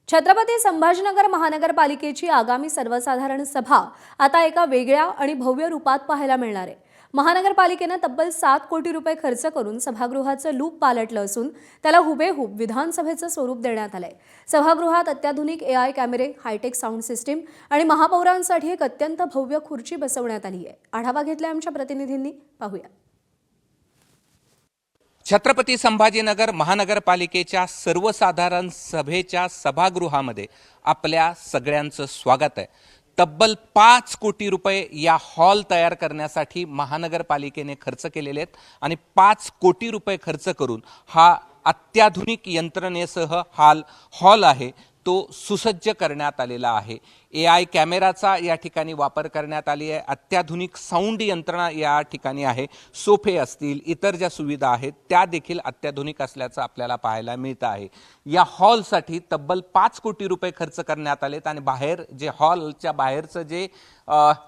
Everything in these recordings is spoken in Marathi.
छत्रपती संभाजीनगर महानगरपालिकेची आगामी सर्वसाधारण सभा आता एका वेगळ्या आणि भव्य रूपात पाहायला मिळणार आहे। महानगरपालिकेने तब्बल 7 कोटी रुपये खर्च करून सभागृहाचं लूप पालटलं असून त्याला हुबेहूब विधानसभेचं स्वरूप देण्यात आलंय। सभागृहात अत्याधुनिक AI कॅमेरे, हायटेक साऊंड सिस्टीम आणि महापौरांसाठी एक अत्यंत भव्य खुर्ची बसवण्यात आली आहे। आढावा घेतलाय आमच्या प्रतिनिधींनी, पाहूया। छत्रपती संभाजीनगर महानगरपालिकेच्या सर्वसाधारण सभेच्या सभागृहामध्ये आपल्या सगळ्यांचं स्वागत आहे। तब्बल 5 कोटी रुपये या हॉल तयार करण्यासाठी महानगरपालिकेने खर्च केलेले आहेत आणि 5 कोटी रुपये खर्च करून हा अत्याधुनिक यंत्रणेसह हॉल आहे तो सुसज्ज करण्यात आलेला आहे। AI कॅमेराचा या ठिकाणी वापर करण्यात आली आहे। अत्याधुनिक साऊंड यंत्रणा या ठिकाणी आहे। सोफे असतील, इतर ज्या सुविधा आहेत त्या देखील अत्याधुनिक असल्याचं आपल्याला पाहायला मिळतं आहे। या हॉलसाठी तब्बल 5 कोटी रुपये खर्च करण्यात आलेत आणि बाहेर जे हॉलच्या बाहेरचं जे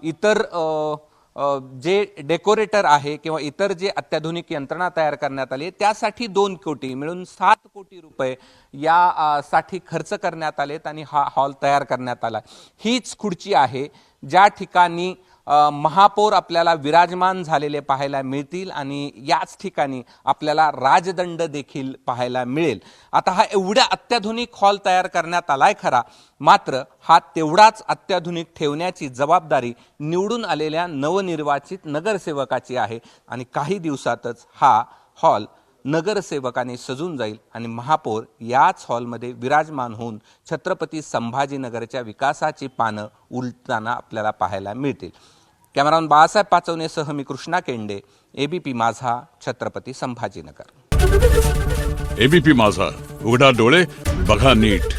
इतर जे डेकोरेटर आहे किंवा इतर जे अत्याधुनिक यंत्रणा तयार करण्यात आली त्यासाठी 2 कोटी मिळून 7 कोटी रुपये या साठी खर्च करण्यात आलेत आणि हा हॉल तयार करण्यात आला। हीच खुर्ची आहे ज्या ठिकाणी महापौर आपल्याला विराजमान झालेले पाहायला मिळतील आणि याच ठिकाणी आपल्याला राजदंड देखील पाहायला मिळेल। आता हा एवढा अत्याधुनिक हॉल तयार करण्यात आलाय खरा, मात्र हा तेवढाच अत्याधुनिक ठेवण्याची जबाबदारी निवडून आलेल्या नवनिर्वाचित नगरसेवकाची आहे आणि काही दिवसातच हा हॉल नगरसेवकाने सजून जाईल आणि महापौर याच हॉलमध्ये विराजमान होऊन छत्रपती संभाजीनगरच्या विकासाची पानं उलटताना आपल्याला पाहायला मिळतील। कॅमेरामन बाळासाहेब पाचवणेसह मी कृष्णा केंडे, ABP माझा, छत्रपती संभाजीनगर। ABP माझा, उघडा डोळे बघा नीट।